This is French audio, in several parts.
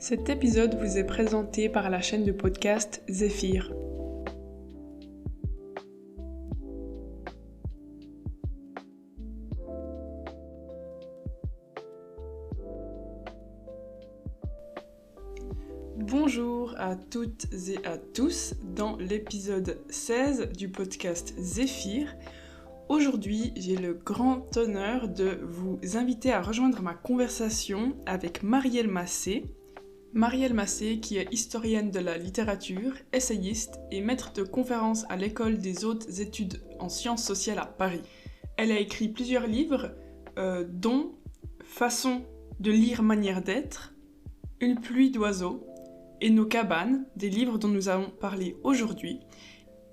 Cet épisode vous est présenté par la chaîne de podcast Zéphyr. Bonjour à toutes et à tous dans l'épisode 16 du podcast Zéphyr. Aujourd'hui, j'ai le grand honneur de vous inviter à rejoindre ma conversation avec Marielle Massé. Marielle Massé, qui est historienne de la littérature, essayiste et maître de conférences à l'École des hautes études en sciences sociales à Paris. Elle a écrit plusieurs livres, dont Façon de lire, manière d'être, Une pluie d'oiseaux et Nos cabanes, des livres dont nous allons parler aujourd'hui.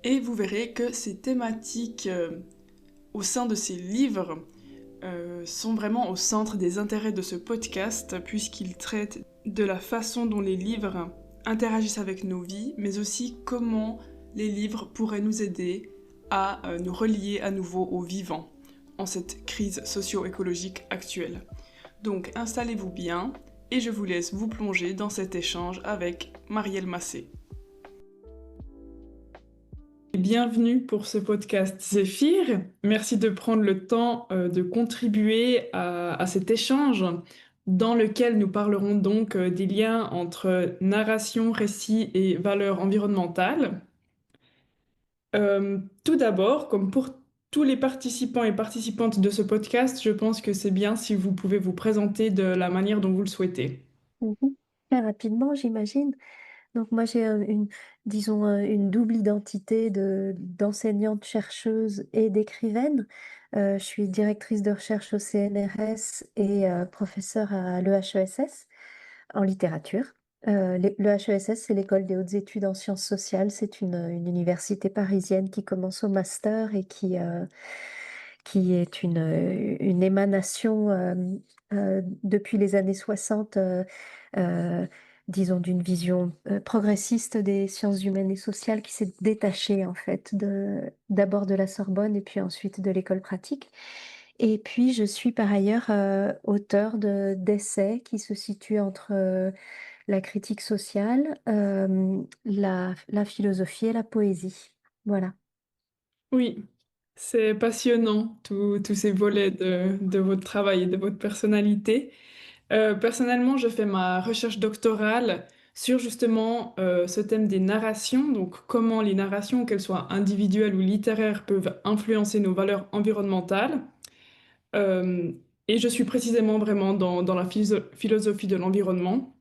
Et vous verrez que ces thématiques au sein de ces livres sont vraiment au centre des intérêts de ce podcast, puisqu'ils traitent de la façon dont les livres interagissent avec nos vies, mais aussi comment les livres pourraient nous aider à nous relier à nouveau au vivant en cette crise socio-écologique actuelle. Donc installez-vous bien et je vous laisse vous plonger dans cet échange avec Marielle Massé. Bienvenue pour ce podcast Zéphyr. Merci de prendre le temps de contribuer à cet échange dans lequel nous parlerons donc des liens entre narration, récit et valeurs environnementales. Tout d'abord, comme pour tous les participants et participantes de ce podcast, je pense que c'est bien si vous pouvez vous présenter de la manière dont vous le souhaitez. Mhm. Très rapidement, j'imagine. Donc moi, j'ai disons, une double identité d'enseignante, chercheuse et d'écrivaine. Je suis directrice de recherche au CNRS et professeure à l'EHESS en littérature. L'EHESS, c'est l'École des hautes études en sciences sociales. C'est une université parisienne qui commence au master et qui est une émanation depuis les années 60, euh, disons, d'une vision progressiste des sciences humaines et sociales qui s'est détachée en fait d'abord de la Sorbonne et puis ensuite de l'école pratique. Et puis je suis par ailleurs auteure d'essais qui se situent entre la critique sociale, la philosophie et la poésie. Voilà. Oui, c'est passionnant, tous ces volets de votre travail et de votre personnalité. Personnellement, je fais ma recherche doctorale sur justement ce thème des narrations, donc comment les narrations, qu'elles soient individuelles ou littéraires, peuvent influencer nos valeurs environnementales. Euh, et je suis précisément vraiment dans la philosophie de l'environnement.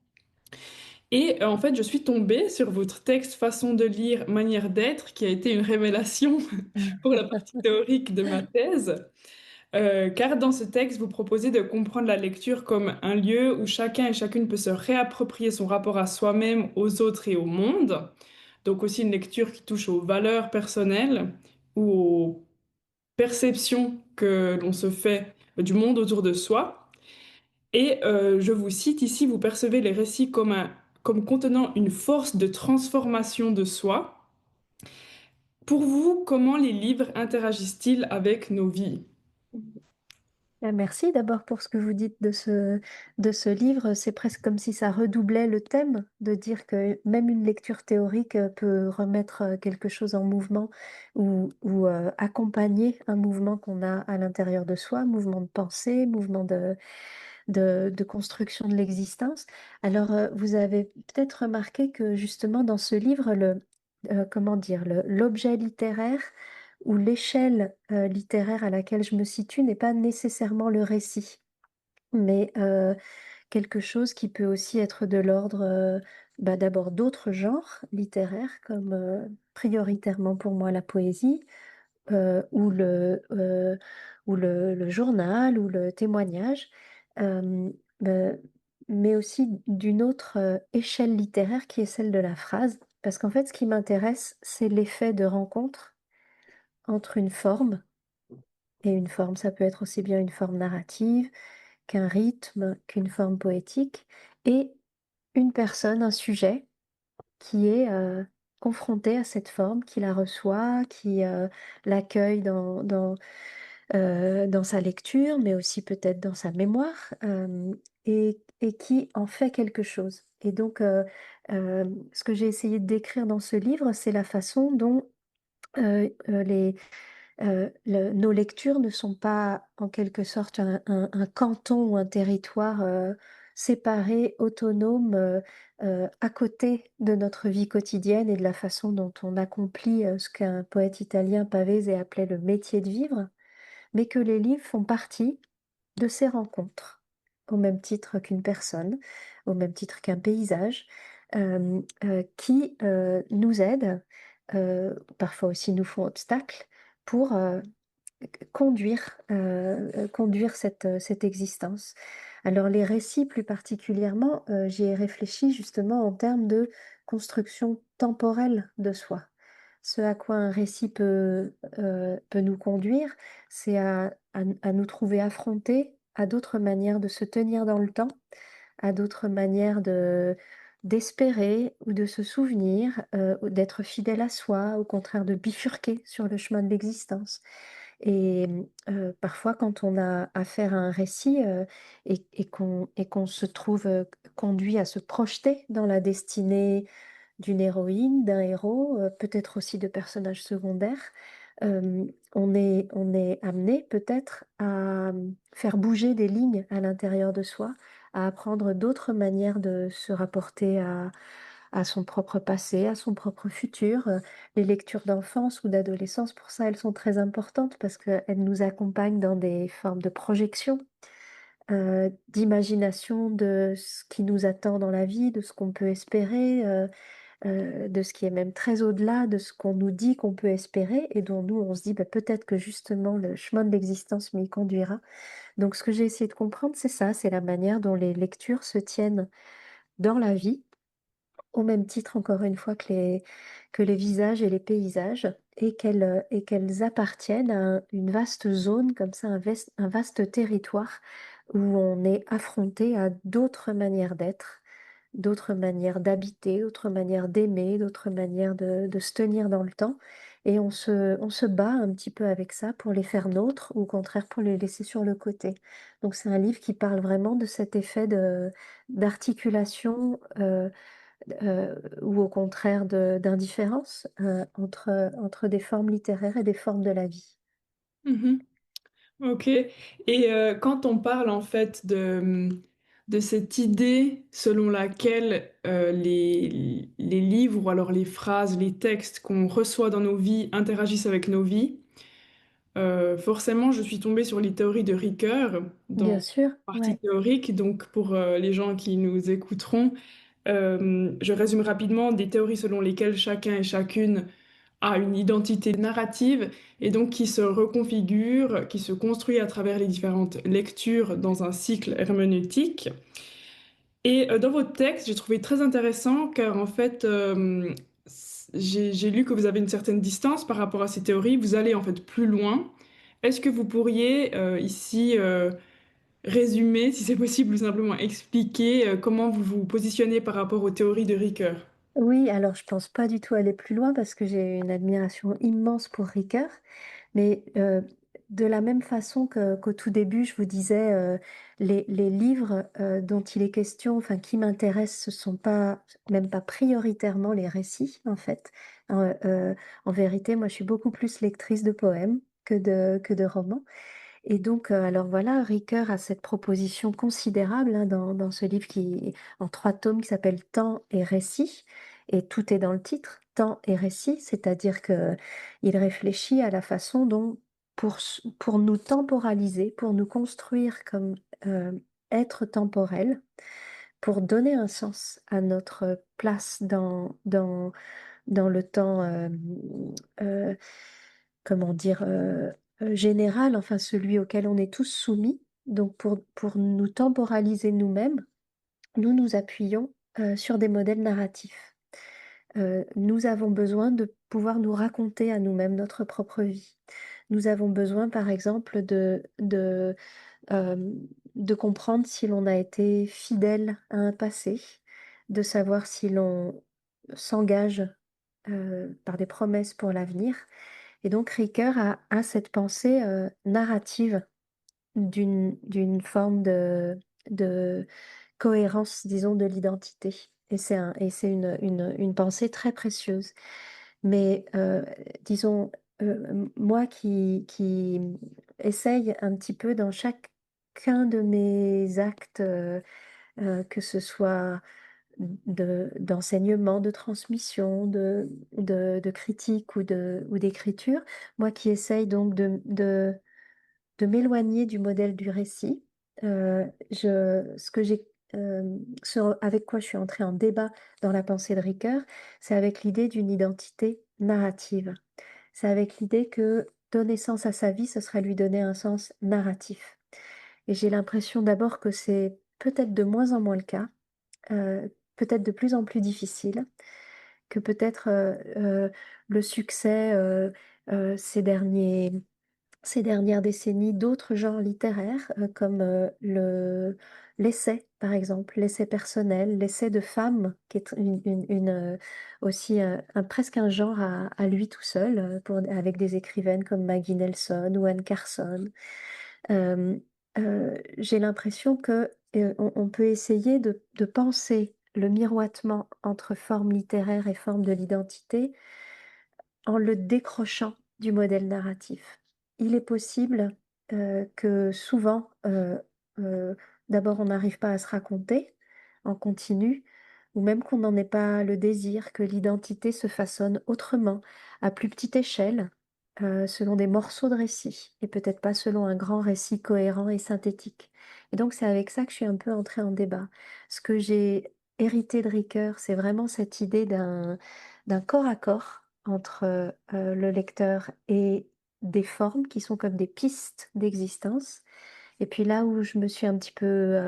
Et en fait, je suis tombée sur votre texte Façon de lire, manière d'être, qui a été une révélation pour la partie théorique de ma thèse. Car dans ce texte, vous proposez de comprendre la lecture comme un lieu où chacun et chacune peut se réapproprier son rapport à soi-même, aux autres et au monde. Donc aussi une lecture qui touche aux valeurs personnelles ou aux perceptions que l'on se fait du monde autour de soi. Et je vous cite ici, vous percevez les récits comme contenant une force de transformation de soi. Pour vous, comment les livres interagissent-ils avec nos vies? Merci d'abord pour ce que vous dites de ce livre. C'est presque comme si ça redoublait le thème, de dire que même une lecture théorique peut remettre quelque chose en mouvement ou accompagner un mouvement qu'on a à l'intérieur de soi, mouvement de pensée, mouvement de construction de l'existence. Alors, vous avez peut-être remarqué que justement dans ce livre, comment dire, l'objet littéraire ou l'échelle littéraire à laquelle je me situe n'est pas nécessairement le récit, mais quelque chose qui peut aussi être de l'ordre d'abord d'autres genres littéraires, comme prioritairement pour moi la poésie, ou le journal, ou le témoignage, euh, euh, mais aussi d'une autre échelle littéraire qui est celle de la phrase. Parce qu'en fait, ce qui m'intéresse, c'est l'effet de rencontre entre une forme, et une forme, ça peut être aussi bien une forme narrative qu'un rythme, qu'une forme poétique, et une personne, un sujet qui est confronté à cette forme, qui la reçoit, qui l'accueille dans sa lecture, mais aussi peut-être dans sa mémoire, et qui en fait quelque chose. Et donc, ce que j'ai essayé de décrire dans ce livre, c'est la façon dont nos lectures ne sont pas en quelque sorte un canton ou un territoire séparé, autonome, à côté de notre vie quotidienne et de la façon dont on accomplit ce qu'un poète italien Pavese appelait le métier de vivre, mais que les livres font partie de ces rencontres, au même titre qu'une personne, au même titre qu'un paysage, qui nous aident, parfois aussi nous font obstacle, pour conduire cette existence. Alors les récits plus particulièrement, j'y ai réfléchi justement en termes de construction temporelle de soi. Ce à quoi un récit peut nous conduire, c'est à nous trouver affrontés à d'autres manières de se tenir dans le temps, à d'autres manières d'espérer ou de se souvenir, ou d'être fidèle à soi, au contraire de bifurquer sur le chemin de l'existence. Et parfois quand on a affaire à un récit, et qu'on se trouve, conduit à se projeter dans la destinée d'une héroïne, d'un héros, peut-être aussi de personnages secondaires, on est amené peut-être à, faire bouger des lignes à l'intérieur de soi, à apprendre d'autres manières de se rapporter à son propre passé, à son propre futur. Les lectures d'enfance ou d'adolescence, pour ça, elles sont très importantes parce qu'elles nous accompagnent dans des formes de projection, d'imagination de ce qui nous attend dans la vie, de ce qu'on peut espérer, de ce qui est même très au-delà de ce qu'on nous dit qu'on peut espérer et dont nous, on se dit bah, peut-être que justement le chemin de l'existence m'y conduira. Donc ce que j'ai essayé de comprendre, c'est ça, c'est la manière dont les lectures se tiennent dans la vie au même titre, encore une fois, que les visages et les paysages, et qu'elles appartiennent à une vaste zone, comme ça, un vaste territoire où on est affronté à d'autres manières d'être, d'autres manières d'habiter, d'autres manières d'aimer, d'autres manières de se tenir dans le temps. Et on se bat un petit peu avec ça pour les faire nôtres, ou au contraire pour les laisser sur le côté. Donc c'est un livre qui parle vraiment de cet effet d'articulation, ou au contraire d'indifférence, entre des formes littéraires et des formes de la vie. Mmh. OK. Et quand on parle en fait de cette idée selon laquelle, les livres ou alors les phrases, les textes qu'on reçoit dans nos vies interagissent avec nos vies, forcément je suis tombée sur les théories de Ricoeur Bien dans sûr, la partie ouais. théorique. Donc pour, les gens qui nous écouteront, je résume rapidement: des théories selon lesquelles chacun et chacune a une identité narrative et donc qui se reconfigure, qui se construit à travers les différentes lectures dans un cycle herméneutique. Et dans votre texte, j'ai trouvé très intéressant car en fait, j'ai lu que vous avez une certaine distance par rapport à ces théories. Vous allez en fait plus loin. Est-ce que vous pourriez ici résumer, si c'est possible, ou simplement expliquer comment vous vous positionnez par rapport aux théories de Ricoeur? Oui, alors je pense pas du tout aller plus loin parce que j'ai une admiration immense pour Ricoeur, mais de la même façon qu'au tout début, je vous disais, les livres dont il est question, enfin qui m'intéressent, ce sont pas, même pas prioritairement les récits, en fait. En vérité, moi, je suis beaucoup plus lectrice de poèmes que de romans. Et donc, alors voilà, Ricoeur a cette proposition considérable, hein, dans ce livre qui en 3 tomes, qui s'appelle Temps et récit, et tout est dans le titre, Temps et récit, c'est-à-dire que il réfléchit à la façon dont, pour nous temporaliser, pour nous construire comme être temporel, pour donner un sens à notre place dans le temps, euh, comment dire, général, enfin celui auquel on est tous soumis. Donc pour nous temporaliser nous-mêmes, nous nous appuyons sur des modèles narratifs. Nous avons besoin de pouvoir nous raconter à nous-mêmes notre propre vie. Nous avons besoin, par exemple, euh, de comprendre si l'on a été fidèle à un passé, de savoir si l'on s'engage par des promesses pour l'avenir. Et donc Ricoeur a cette pensée narrative d'une forme de cohérence, disons, de l'identité. Et c'est une pensée très précieuse. Mais disons, moi qui essaye un petit peu dans chacun de mes actes, que ce soit d'enseignement, de transmission, de critique ou d'écriture, moi qui essaye donc de m'éloigner du modèle du récit. Ce que j'ai, avec quoi je suis entrée en débat dans la pensée de Ricoeur, c'est avec l'idée d'une identité narrative. C'est avec l'idée que donner sens à sa vie, ce serait lui donner un sens narratif. Et j'ai l'impression d'abord que c'est peut-être de moins en moins le cas, peut-être de plus en plus difficile, que peut-être le succès ces dernières décennies d'autres genres littéraires, comme l'essai, par exemple, l'essai personnel, l'essai de femme, qui est aussi presque un genre à lui tout seul, avec des écrivaines comme Maggie Nelson ou Anne Carson. Euh, j'ai l'impression que on peut essayer de penser le miroitement entre forme littéraire et forme de l'identité en le décrochant du modèle narratif. Il est possible que souvent, euh, d'abord, on n'arrive pas à se raconter en continu, ou même qu'on n'en ait pas le désir, que l'identité se façonne autrement, à plus petite échelle, selon des morceaux de récit, et peut-être pas selon un grand récit cohérent et synthétique. Et donc, c'est avec ça que je suis un peu entrée en débat. Ce que j'ai hérité de Ricoeur, c'est vraiment cette idée d'un corps à corps entre le lecteur et des formes qui sont comme des pistes d'existence. Et puis là où je me suis un petit peu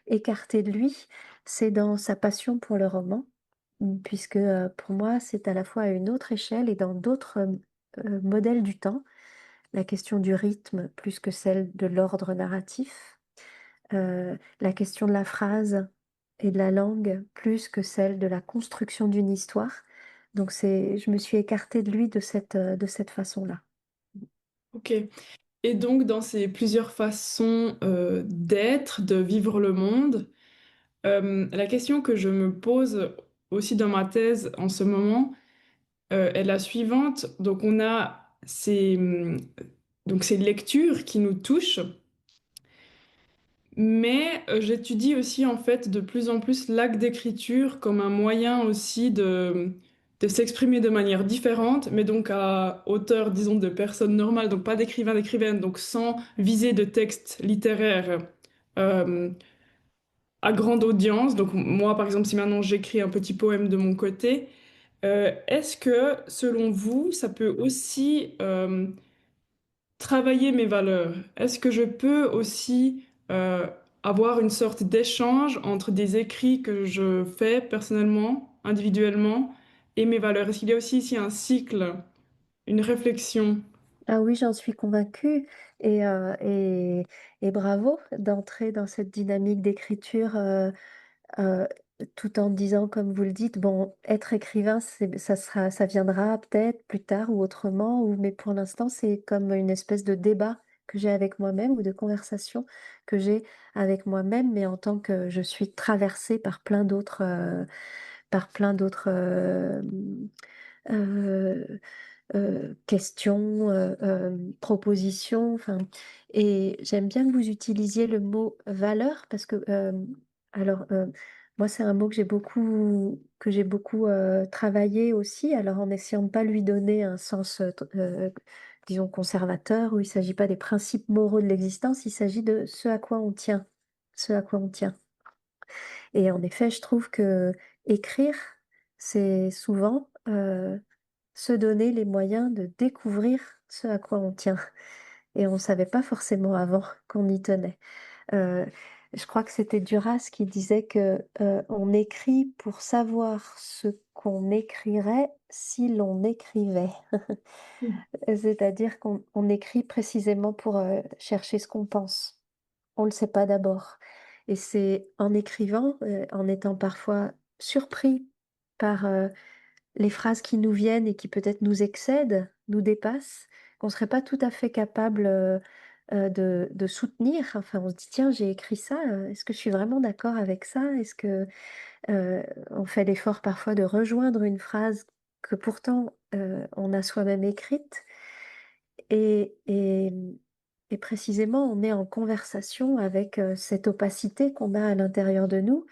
écartée de lui, c'est dans sa passion pour le roman, puisque pour moi, c'est à la fois à une autre échelle et dans d'autres modèles du temps, la question du rythme plus que celle de l'ordre narratif, la question de la phrase et de la langue plus que celle de la construction d'une histoire. Donc je me suis écartée de lui de cette façon-là. Ok. Et donc, dans ces plusieurs façons d'être, de vivre le monde, la question que je me pose aussi dans ma thèse en ce moment est la suivante. Donc, on a donc ces lectures qui nous touchent, mais j'étudie aussi en fait de plus en plus l'acte d'écriture comme un moyen aussi de s'exprimer de manière différente, mais donc à hauteur, disons, de personnes normales, donc pas d'écrivains, d'écrivaines, donc sans viser de textes littéraires euh, à grande audience. Donc moi, par exemple, si maintenant j'écris un petit poème de mon côté, est-ce que, selon vous, ça peut aussi travailler mes valeurs? Est-ce que je peux aussi avoir une sorte d'échange entre des écrits que je fais personnellement, individuellement, et mes valeurs? Est-ce qu'il y a aussi ici un cycle, une réflexion? Ah oui, j'en suis convaincue et, et bravo d'entrer dans cette dynamique d'écriture euh, tout en disant, comme vous le dites, bon, être écrivain, ça viendra peut-être plus tard ou autrement, mais pour l'instant, c'est comme une espèce de débat que j'ai avec moi-même ou de conversation que j'ai avec moi-même, mais en tant que je suis traversée par plein d'autres euh, questions, propositions. Enfin, et j'aime bien que vous utilisiez le mot valeur parce que, alors, moi, c'est un mot que j'ai beaucoup travaillé aussi. Alors, en essayant de pas lui donner un sens, disons, conservateur, où il ne s'agit pas des principes moraux de l'existence, il s'agit de ce à quoi on tient, ce à quoi on tient. Et en effet, je trouve que écrire, c'est souvent se donner les moyens de découvrir ce à quoi on tient. Et on ne savait pas forcément avant qu'on y tenait. Euh, je crois que c'était Duras qui disait que on écrit pour savoir ce qu'on écrirait si l'on écrivait. C'est-à-dire qu'on écrit précisément pour chercher ce qu'on pense. On ne le sait pas d'abord. Et c'est en écrivant, en étant parfois surpris par les phrases qui nous viennent et qui peut-être nous excèdent, nous dépassent, qu'on ne serait pas tout à fait capable de soutenir. Enfin, on se dit, tiens, j'ai écrit ça, est-ce que je suis vraiment d'accord avec ça? Est-ce que on fait l'effort parfois de rejoindre une phrase que pourtant on a soi-même écrite? Et, et, et précisément, on est en conversation avec cette opacité qu'on a à l'intérieur de nous.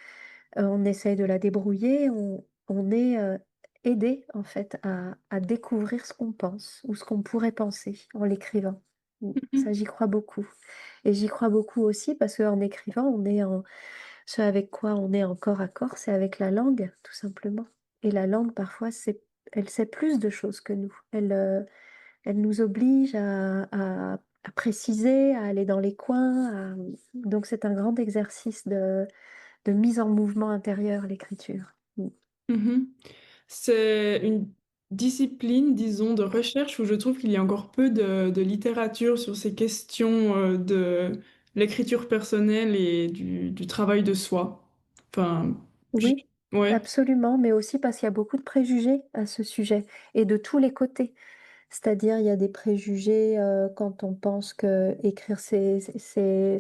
On essaye de la débrouiller, on est aidé en fait à découvrir ce qu'on pense ou ce qu'on pourrait penser en l'écrivant. Ça, Mhm. j'y crois beaucoup. Et j'y crois beaucoup aussi parce qu'en écrivant, ce avec quoi on est en corps à corps, c'est avec la langue, tout simplement. Et la langue, parfois, elle sait plus de choses que nous. Elle nous oblige à préciser, à aller dans les coins. Donc, c'est un grand exercice de mise en mouvement intérieur, l'écriture. Mm. Mhm. C'est une discipline, disons, de recherche où je trouve qu'il y a encore peu de littérature sur ces questions de l'écriture personnelle et du travail de soi. Enfin, je- Oui, ouais. absolument, mais aussi parce qu'il y a beaucoup de préjugés à ce sujet et de tous les côtés. C'est-à-dire, il y a des préjugés quand on pense que écrire, c'est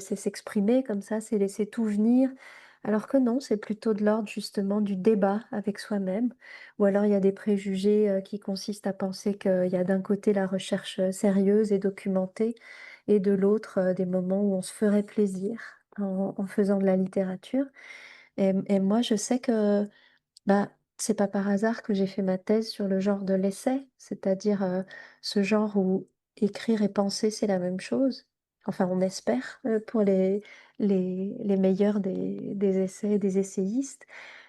s'exprimer comme ça, c'est laisser tout venir, alors que non, c'est plutôt de l'ordre justement du débat avec soi-même. Ou alors, il y a des préjugés qui consistent à penser qu'il y a d'un côté la recherche sérieuse et documentée, et de l'autre des moments où on se ferait plaisir en faisant de la littérature. Et moi, je sais que bah, c'est pas par hasard que j'ai fait ma thèse sur le genre de l'essai, c'est-à-dire ce genre où écrire et penser, c'est la même chose. Enfin, on espère pour les meilleurs des essais et des essayistes.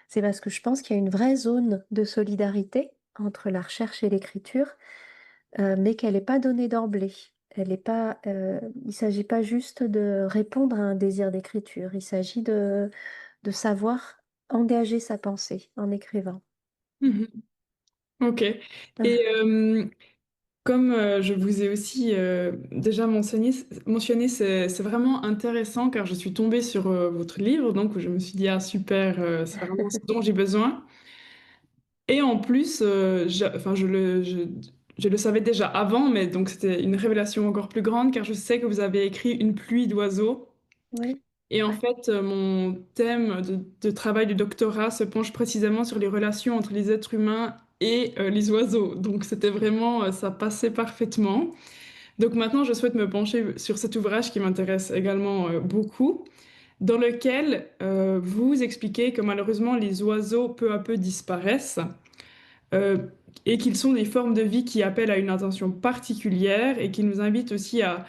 C'est parce que je pense qu'il y a une vraie zone de solidarité entre la recherche et l'écriture, mais qu'elle n'est pas donnée d'emblée. Elle est pas, il ne s'agit pas juste de répondre à un désir d'écriture, il s'agit de savoir engager sa pensée en écrivant. Mhm. Ok. Et comme je vous ai aussi déjà mentionné, c'est vraiment intéressant car je suis tombée sur votre livre, donc je me suis dit, ah super, c'est vraiment ce dont j'ai besoin. Et en plus, enfin, je le savais déjà avant, mais donc c'était une révélation encore plus grande car je sais que vous avez écrit Une pluie d'oiseaux. Oui, Et en ouais, fait, mon thème de travail du doctorat se penche précisément sur les relations entre les êtres humains et les oiseaux. Donc c'était vraiment, ça passait parfaitement. Donc maintenant, je souhaite me pencher sur cet ouvrage qui m'intéresse également beaucoup, dans lequel vous expliquez que malheureusement les oiseaux peu à peu disparaissent euh, et qu'ils sont des formes de vie qui appellent à une attention particulière et qui nous invitent aussi à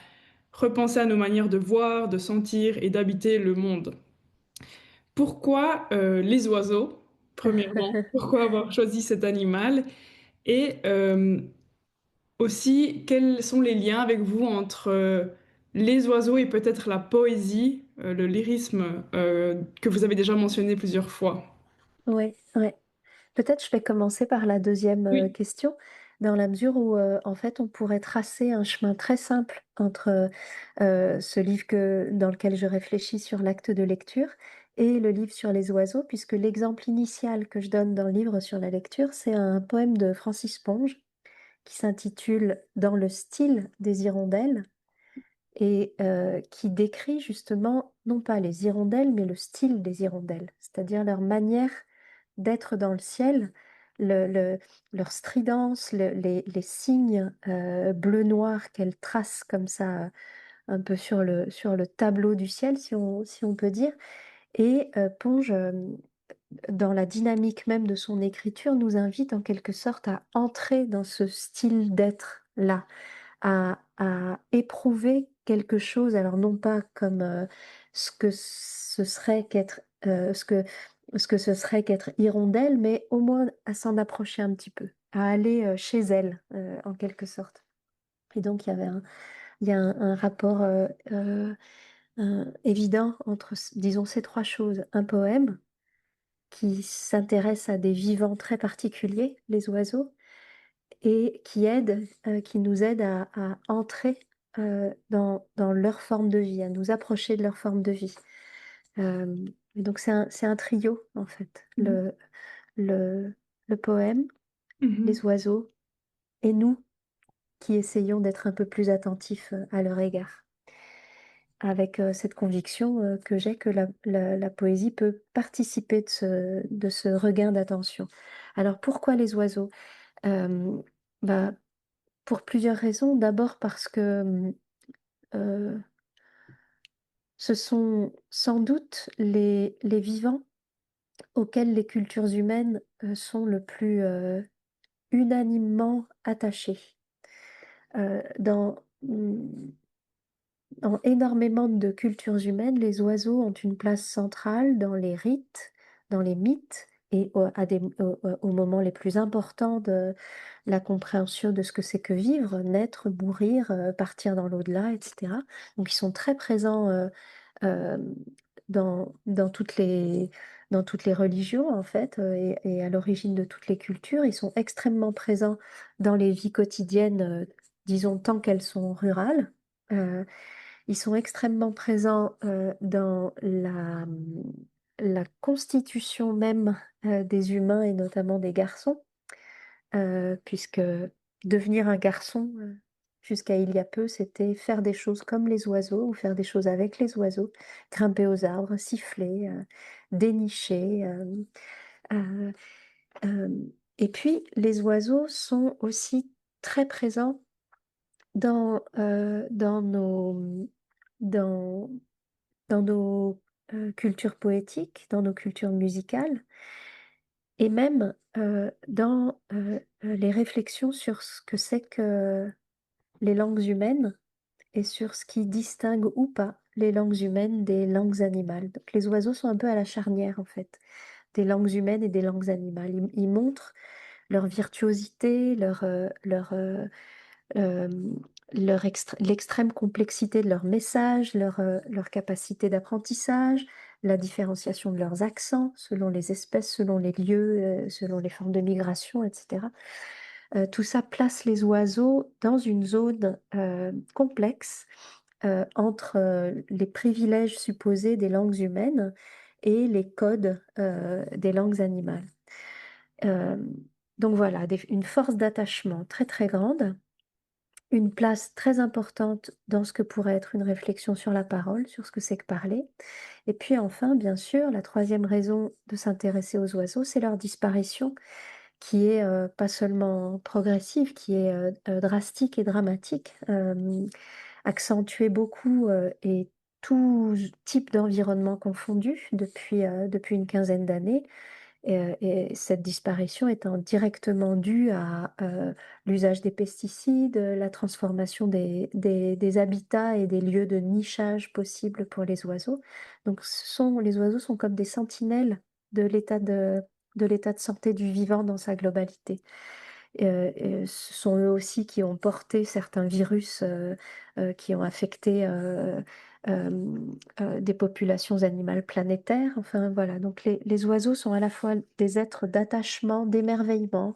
repenser à nos manières de voir, de sentir et d'habiter le monde. Pourquoi les oiseaux, premièrement? Pourquoi avoir choisi cet animal? Et aussi, quels sont les liens avec vous entre les oiseaux et peut-être la poésie, le lyrisme que vous avez déjà mentionné plusieurs fois? ouais, ouais. Peut-être je vais commencer par la deuxième Oui. question, dans la mesure où en fait on pourrait tracer un chemin très simple entre ce livre dans lequel je réfléchis sur l'acte de lecture et le livre sur les oiseaux, puisque l'exemple initial que je donne dans le livre sur la lecture, c'est un poème de Francis Ponge qui s'intitule Dans le style des hirondelles et qui décrit justement non pas les hirondelles, mais le style des hirondelles, c'est-à-dire leur manière d'être dans le ciel, le- le- leur stridence, les signes bleu-noir qu'elles tracent comme ça un peu sur le tableau du ciel, si on peut dire. Et Ponge, dans la dynamique même de son écriture, nous invite en quelque sorte à entrer dans ce style d'être-là, à éprouver quelque chose, alors non pas comme ce que ce serait ce que ce serait qu'être hirondelle, mais au moins à s'en approcher un petit peu, à aller chez elle, en quelque sorte. Et donc il y a un rapport évident entre, disons, ces trois choses. Un poème qui s'intéresse à des vivants très particuliers, les oiseaux, et qui nous aide à entrer dans leur forme de vie, à nous approcher de leur forme de vie. Euh, et donc c'est un trio, en fait. Mhm. Le, le poème, Mhm. les oiseaux et nous qui essayons d'être un peu plus attentifs à leur égard. avec cette conviction que j'ai que la poésie peut participer de ce regain d'attention. Alors pourquoi les oiseaux? Euh, bah, pour plusieurs raisons. D'abord parce que euh, ce sont sans doute les vivants auxquels les cultures humaines sont le plus unanimement attachées. Dans, dans énormément de cultures humaines, les oiseaux ont une place centrale dans les rites, dans les mythes et aux moments les plus importants de la compréhension de ce que c'est que vivre, naître, mourir, partir dans l'au-delà, etc. Donc ils sont très présents euh, dans toutes les religions, en fait, et à l'origine de toutes les cultures. Ils sont extrêmement présents dans les vies quotidiennes, disons, tant qu'elles sont rurales. Euh, Ils sont extrêmement présents dans la constitution même des humains et notamment des garçons, puisque devenir un garçon, jusqu'à il y a peu, c'était faire des choses comme les oiseaux ou faire des choses avec les oiseaux, grimper aux arbres, siffler, dénicher. Euh, euh, et puis, les oiseaux sont aussi très présents dans dans, dans nos cultures poétiques, dans nos cultures musicales, et même dans les réflexions sur ce que c'est que les langues humaines et sur ce qui distingue ou pas les langues humaines des langues animales. Donc, les oiseaux sont un peu à la charnière, en fait, des langues humaines et des langues animales. Ils montrent leur virtuosité, euh, l'extrême complexité de leurs messages, leur capacité d'apprentissage, la différenciation de leurs accents selon les espèces, selon les lieux, selon les formes de migration, etc. Tout ça place les oiseaux dans une zone complexe entre les privilèges supposés des langues humaines et les codes des langues animales. Euh, donc voilà, une force d'attachement très très grande, une place très importante dans ce que pourrait être une réflexion sur la parole, sur ce que c'est que parler. Et puis enfin, bien sûr, la troisième raison de s'intéresser aux oiseaux, c'est leur disparition, qui est pas seulement progressive, qui est drastique et dramatique, accentuée beaucoup et tout type d'environnement confondu depuis une quinzaine d'années. Et cette disparition étant directement due à l'usage des pesticides, la transformation des habitats et des lieux de nichage possibles pour les oiseaux. Donc les oiseaux sont comme des sentinelles de de l'état de santé du vivant dans sa globalité. Ce sont eux aussi qui ont porté certains virus qui ont affecté euh, des populations animales planétaires. Enfin voilà, donc les oiseaux sont à la fois des êtres d'attachement, d'émerveillement,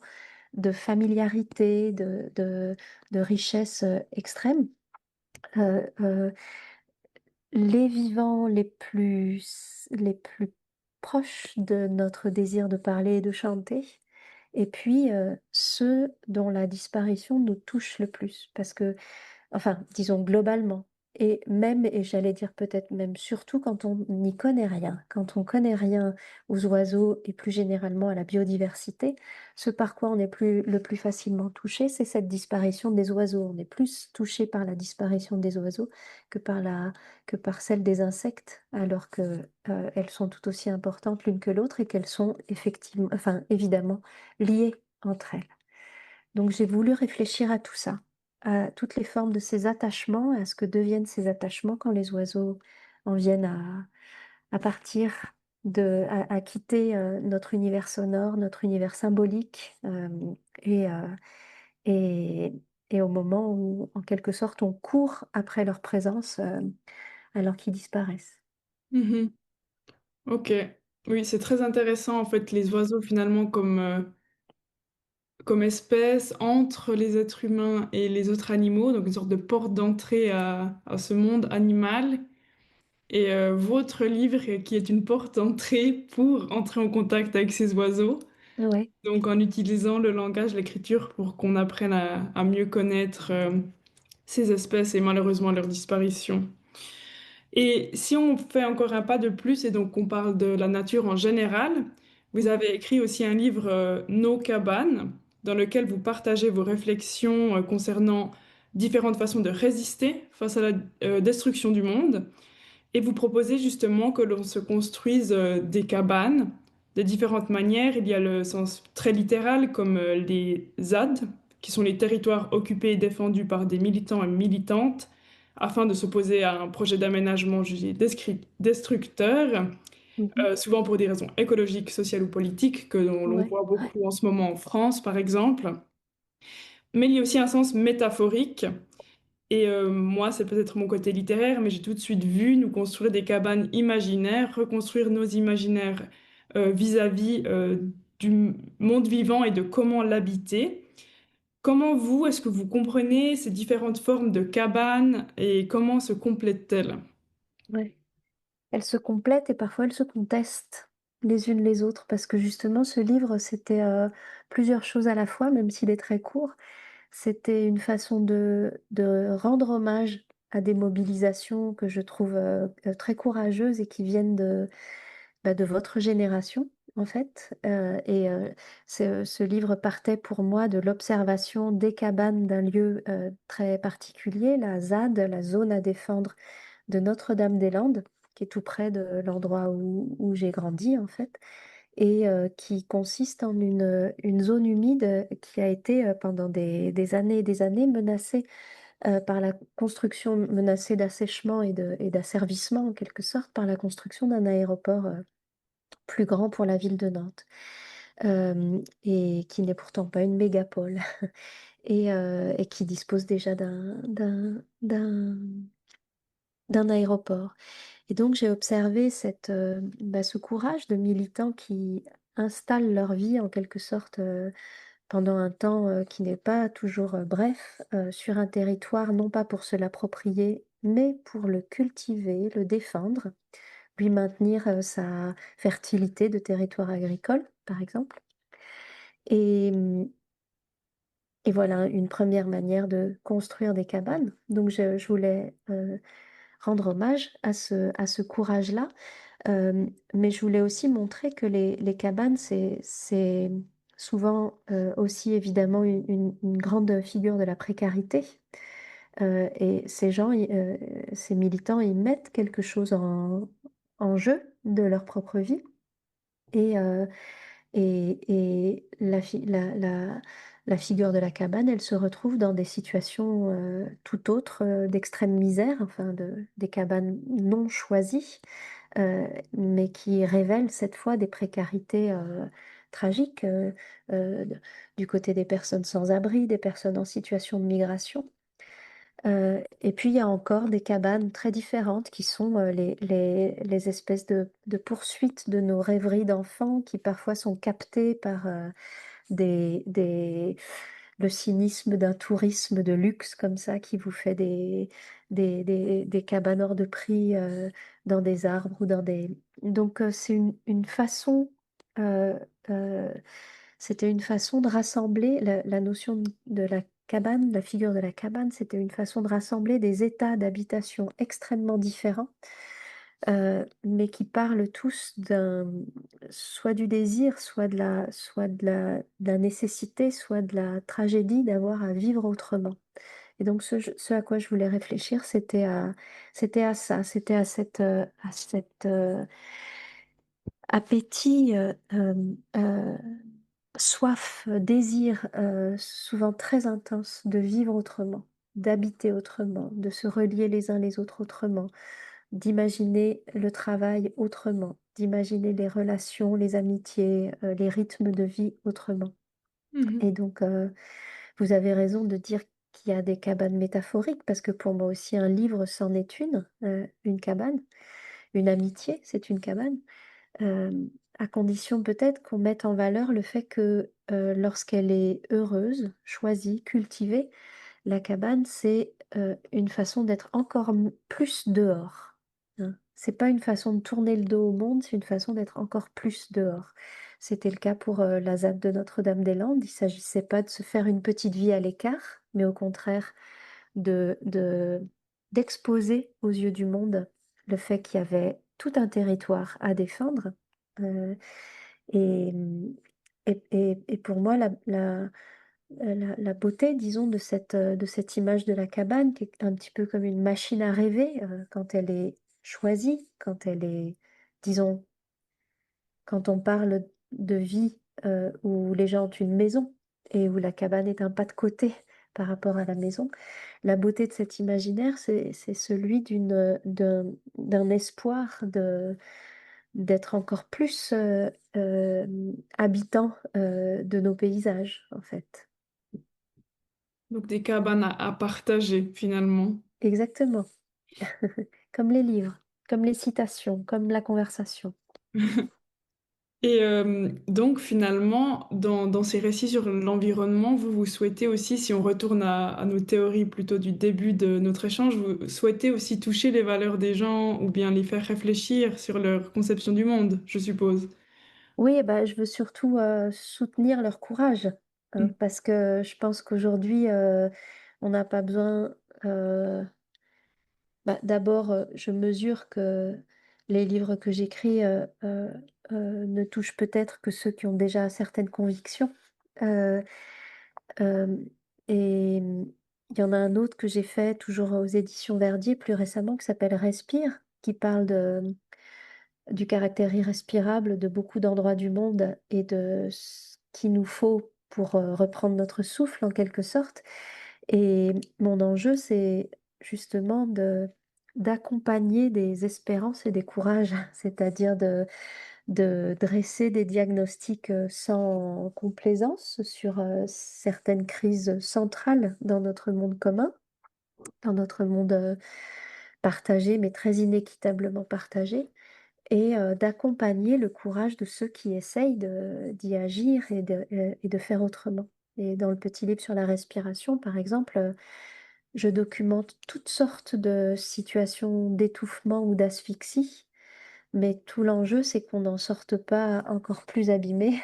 de familiarité, de richesse extrême. Euh, euh, les vivants les plus proches de notre désir de parler et de chanter, et puis ceux dont la disparition nous touche le plus, parce que enfin, disons globalement. Et même, et j'allais dire peut-être même surtout quand on n'y connaît rien, quand on connaît rien aux oiseaux et plus généralement à la biodiversité, ce par quoi on est le plus facilement touché, c'est cette disparition des oiseaux. On est plus touché par la disparition des oiseaux que que par celle des insectes, alors que elles sont tout aussi importantes l'une que l'autre et qu'elles sont effectivement, enfin évidemment liées entre elles. Donc j'ai voulu réfléchir à tout ça, à toutes les formes de ces attachements, à ce que deviennent ces attachements quand les oiseaux en viennent à partir à quitter notre univers sonore, notre univers symbolique, et, euh, et, et au moment où, en quelque sorte, on court après leur présence alors qu'ils disparaissent. Mhm. Ok. Oui, c'est très intéressant en fait les oiseaux finalement comme espèce entre les êtres humains et les autres animaux, donc une sorte de porte d'entrée à ce monde animal. Et votre livre qui est une porte d'entrée pour entrer en contact avec ces oiseaux, Ouais. donc en utilisant le langage, l'écriture pour qu'on apprenne à mieux connaître ces espèces et malheureusement leur disparition. Et si on fait encore un pas de plus et donc on parle de la nature en général, vous Mhm. avez écrit aussi un livre, Nos cabanes, dans lequel vous partagez vos réflexions concernant différentes façons de résister face à la destruction du monde. Et vous proposez justement que l'on se construise des cabanes de différentes manières. Il y a le sens très littéral comme les ZAD, qui sont les territoires occupés et défendus par des militants et militantes, afin de s'opposer à un projet d'aménagement jugé destructeur, Mhm. souvent pour des raisons écologiques, sociales ou politiques, que l'on Ouais, voit ouais, beaucoup en ce moment en France, par exemple. Mais il y a aussi un sens métaphorique et moi, c'est peut-être mon côté littéraire, mais j'ai tout de suite vu nous construire des cabanes imaginaires, reconstruire nos imaginaires vis-à-vis du monde vivant et de comment l'habiter. Comment vous, est-ce que vous comprenez ces différentes formes de cabanes et comment se complètent-elles? ouais. Elles se complètent et parfois elles se contestent les unes les autres parce que justement ce livre c'était plusieurs choses à la fois, même s'il est très court. C'était une façon de rendre hommage à des mobilisations que je trouve très courageuses et qui viennent de votre génération, en fait. Ce livre partait pour moi de l'observation des cabanes d'un lieu très particulier, la ZAD, la zone à défendre de Notre-Dame-des-Landes, qui est tout près de l'endroit où j'ai grandi, en fait, et qui consiste en une zone humide qui a été pendant des années et des années menacée par la construction, menacée d'assèchement et d'asservissement, en quelque sorte, par la construction d'un aéroport plus grand pour la ville de Nantes, et qui n'est pourtant pas une mégapole, et qui dispose déjà d'un aéroport. Et donc j'ai observé ce courage de militants qui installent leur vie en quelque sorte pendant un temps qui n'est pas toujours bref sur un territoire, non pas pour se l'approprier, mais pour le cultiver, le défendre, lui maintenir sa fertilité de territoire agricole, par exemple. Et, hum, et voilà une première manière de construire des cabanes. Donc je voulais rendre hommage à ce courage-là. Mais je voulais aussi montrer que les cabanes, c'est souvent aussi évidemment une grande figure de la précarité. Et ces gens, ces militants, ils mettent quelque chose en jeu de leur propre vie. Et, et la figure de la cabane, elle se retrouve dans des situations tout autres, d'extrême misère, enfin des cabanes non choisies, mais qui révèlent cette fois des précarités tragiques euh, du côté des personnes sans abri, des personnes en situation de migration. Et puis il y a encore des cabanes très différentes qui sont les espèces de poursuites de nos rêveries d'enfants qui parfois sont captées par des, le cynisme d'un tourisme de luxe comme ça qui vous fait des cabanes hors de prix dans des arbres ou dans des... Donc c'est une façon, euh, euh, c'était une façon de rassembler la notion de la cabane, la figure de la cabane, c'était une façon de rassembler des états d'habitation extrêmement différents, mais qui parlent tous soit du désir, soit de la nécessité, soit de la tragédie d'avoir à vivre autrement. Et donc ce à quoi je voulais réfléchir, c'était à ça, c'était à cette appétit, euh, soif, désir souvent très intense de vivre autrement, d'habiter autrement, de se relier les uns les autres autrement, d'imaginer le travail autrement, d'imaginer les relations, les amitiés, les rythmes de vie autrement. Et Mhm. donc, vous avez raison de dire qu'il y a des cabanes métaphoriques, parce que pour moi aussi, un livre, c'en est une cabane. Une amitié, c'est une cabane. euh, à condition peut-être qu'on mette en valeur le fait que lorsqu'elle est heureuse, choisie, cultivée, la cabane, c'est une façon d'être encore plus dehors. Hein. C'est pas une façon de tourner le dos au monde, c'est une façon d'être encore plus dehors. C'était le cas pour la ZAD de Notre-Dame-des-Landes. Il s'agissait pas de se faire une petite vie à l'écart, mais au contraire d'exposer aux yeux du monde le fait qu'il y avait tout un territoire à défendre. Euh, et, et pour moi, la beauté, disons, de cette image de la cabane, qui est un petit peu comme une machine à rêver, quand elle est choisie, quand elle est, disons, quand on parle de vie où les gens ont une maison et où la cabane est un pas de côté par rapport à la maison, la beauté de cet imaginaire, c'est celui d'un espoir d'être encore plus habitant de nos paysages, en fait. Donc des cabanes à partager finalement. Exactement. Comme les livres, comme les citations, comme la conversation. Et donc finalement, dans ces récits sur l'environnement, vous souhaitez aussi, si on retourne à nos théories plutôt du début de notre échange, vous souhaitez aussi toucher les valeurs des gens ou bien les faire réfléchir sur leur conception du monde, je suppose. Oui, bah, je veux surtout soutenir leur courage, hein, Mm. parce que je pense qu'aujourd'hui, on n'a pas besoin. euh, D'abord, je mesure que les livres que j'écris ne touchent peut-être que ceux qui ont déjà certaines convictions. Euh, euh, et il y en a un autre que j'ai fait toujours aux éditions Verdier plus récemment qui s'appelle Respire, qui parle du caractère irrespirable de beaucoup d'endroits du monde et de ce qu'il nous faut pour reprendre notre souffle en quelque sorte. Et mon enjeu, c'est justement d'accompagner des espérances et des courages, c'est-à-dire de dresser des diagnostics sans complaisance sur certaines crises centrales dans notre monde commun, dans notre monde partagé, mais très inéquitablement partagé et d'accompagner le courage de ceux qui essayent d'y agir et de faire autrement. Et dans le petit livre sur la respiration, par exemple, je documente toutes sortes de situations d'étouffement ou d'asphyxie, mais tout l'enjeu, c'est qu'on n'en sorte pas encore plus abîmé,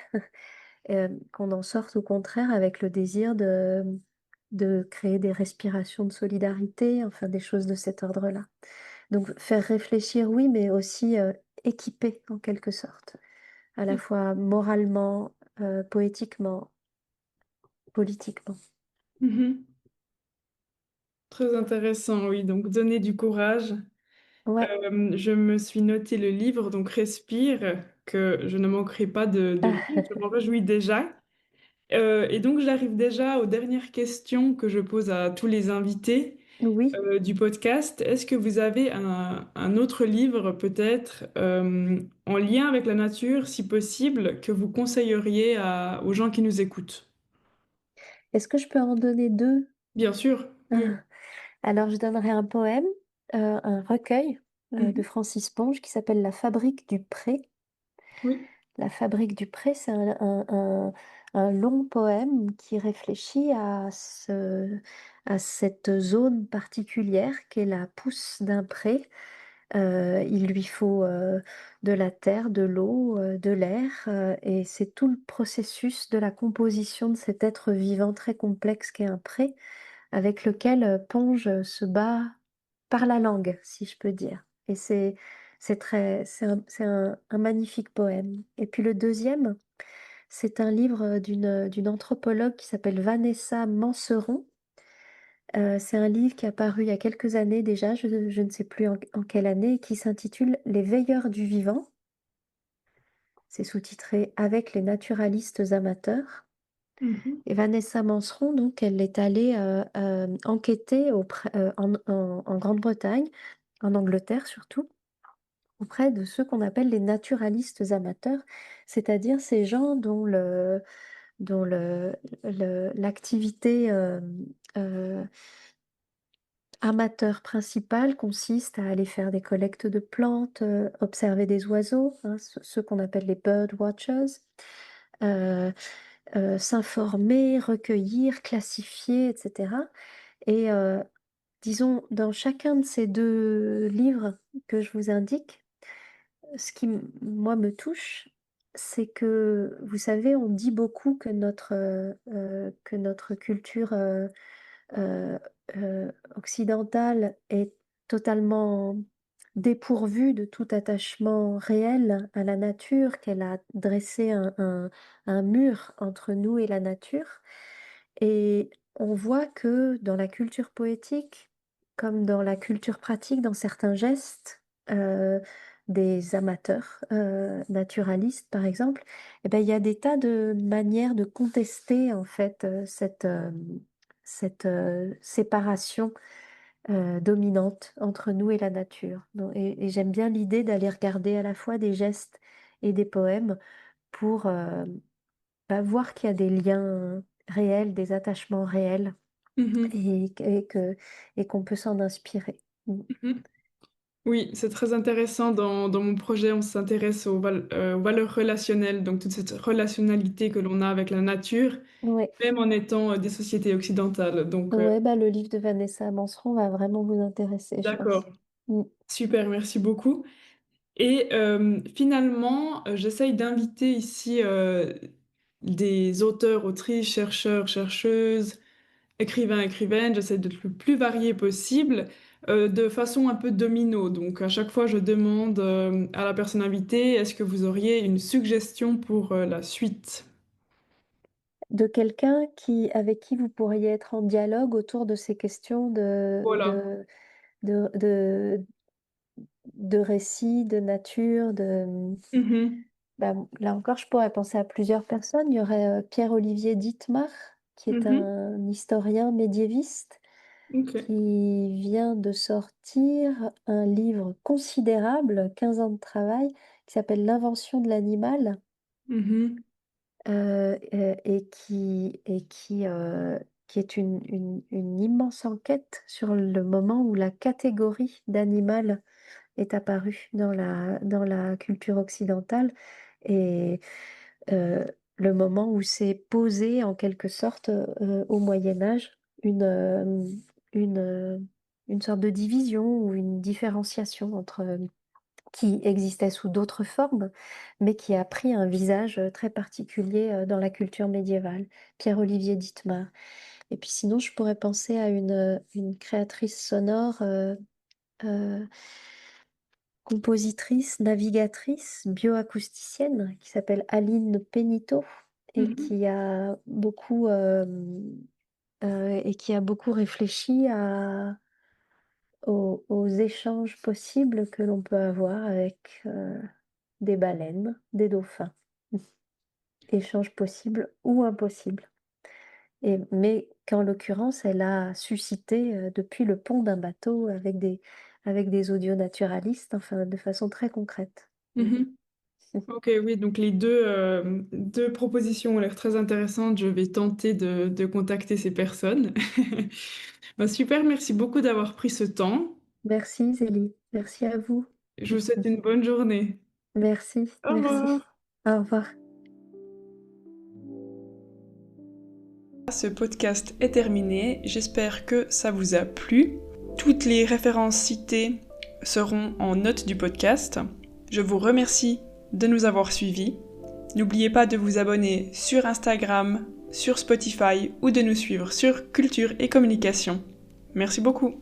qu'on en sorte au contraire avec le désir de créer des respirations de solidarité, enfin des choses de cet ordre-là. Donc faire réfléchir, oui, mais aussi équiper en quelque sorte, à la fois moralement, poétiquement, politiquement. Mhm. Très intéressant, oui. Donc donner du courage. Ouais. Je me suis noté le livre, donc Respire, que je ne manquerai pas de lire. Je m'en réjouis déjà. Et donc, j'arrive déjà aux dernières questions que je pose à tous les invités Oui. du podcast. Est-ce que vous avez un autre livre, peut-être, en lien avec la nature, si possible, que vous conseilleriez aux gens qui nous écoutent? Est-ce que je peux en donner deux? Bien sûr, oui. Alors, je donnerai un poème, un recueil de Mhm. Francis Ponge qui s'appelle La Fabrique du Pré. Oui. La Fabrique du Pré, c'est un long poème qui réfléchit à cette zone particulière qu'est la pousse d'un pré. Il lui faut de la terre, de l'eau, de l'air, et c'est tout le processus de la composition de cet être vivant très complexe qu'est un pré, avec lequel Ponge se bat par la langue, si je peux dire. Et c'est un magnifique poème. Et puis le deuxième, c'est un livre d'une anthropologue qui s'appelle Vanessa Manseron. C'est un livre qui est apparu il y a quelques années déjà, je ne sais plus en quelle année, et qui s'intitule Les Veilleurs du vivant. C'est sous-titré Avec les naturalistes amateurs. Mhm. Et Vanessa Manseron, donc, elle est allée enquêter en Grande-Bretagne, en Angleterre surtout, auprès de ceux qu'on appelle les naturalistes amateurs, c'est-à-dire ces gens dont l'activité euh, amateur principale consiste à aller faire des collectes de plantes, observer des oiseaux, hein, ceux qu'on appelle les bird watchers, euh, s'informer, recueillir, classifier, etc. Et disons, dans chacun de ces deux livres que je vous indique, ce qui, moi, me touche, c'est que, vous savez, on dit beaucoup que notre culture euh, occidentale est totalement dépourvue de tout attachement réel à la nature, qu'elle a dressé un mur entre nous et la nature. Et on voit que dans la culture poétique, comme dans la culture pratique, dans certains gestes, des amateurs naturalistes, par exemple, eh ben, il y a des tas de manières de contester en fait cette séparation dominante entre nous et la nature. Et j'aime bien l'idée d'aller regarder à la fois des gestes et des poèmes pour voir qu'il y a des liens réels, des attachements réels Mhm. et qu'on peut s'en inspirer. Mm. Mhm. Oui, c'est très intéressant. Dans mon projet, on s'intéresse aux valeurs relationnelles, donc toute cette relationnalité que l'on a avec la nature, Ouais, même en étant des sociétés occidentales. Donc, ouais, bah, le livre de Vanessa Manseron va vraiment vous intéresser, je d'accord, pense. Mm. super, merci beaucoup. Et finalement, j'essaye d'inviter ici des auteurs, autrices, chercheurs, chercheuses, écrivains, écrivaines. J'essaie d'être le plus varié possible, de façon un peu domino. Donc à chaque fois, je demande à la personne invitée, est-ce que vous auriez une suggestion pour la suite? De quelqu'un avec qui vous pourriez être en dialogue autour de ces questions Voilà. de, de, de récits, de nature, Mhm. bah, là encore, je pourrais penser à plusieurs personnes. Il y aurait Pierre-Olivier Dittmar, qui est Mhm. un historien médiéviste, Ok. qui vient de sortir un livre considérable, 15 ans de travail, qui s'appelle L'invention de l'animal, Mhm. qui est une immense enquête sur le moment où la catégorie d'animal est apparue dans la culture occidentale et euh, le moment où s'est posée en quelque sorte au Moyen Âge une, euh, une sorte de division ou une différenciation entre qui existait sous d'autres formes, mais qui a pris un visage très particulier dans la culture médiévale. Pierre-Olivier Dittmar. Et puis sinon, je pourrais penser à une créatrice sonore, euh, compositrice, navigatrice, bioacousticienne, qui s'appelle Aline Péniteau et Mhm. qui a beaucoup réfléchi aux échanges possibles que l'on peut avoir avec des baleines, des dauphins. Échanges possibles ou impossibles. Mais qu'en l'occurrence, elle a suscité depuis le pont d'un bateau avec des audios naturalistes, enfin de façon très concrète. Mm. Mhm. Ok, oui, donc les deux propositions ont l'air très intéressantes. Je vais tenter de contacter ces personnes. Bah, super, merci beaucoup d'avoir pris ce temps. Merci Zélie, merci à vous. Je vous souhaite une bonne journée. Merci, Au merci. revoir. Au revoir. Ce podcast est terminé. J'espère que ça vous a plu. Toutes les références citées seront en note du podcast. Je vous remercie de nous avoir suivis. N'oubliez pas de vous abonner sur Instagram, sur Spotify ou de nous suivre sur Culture et Communication. Merci beaucoup.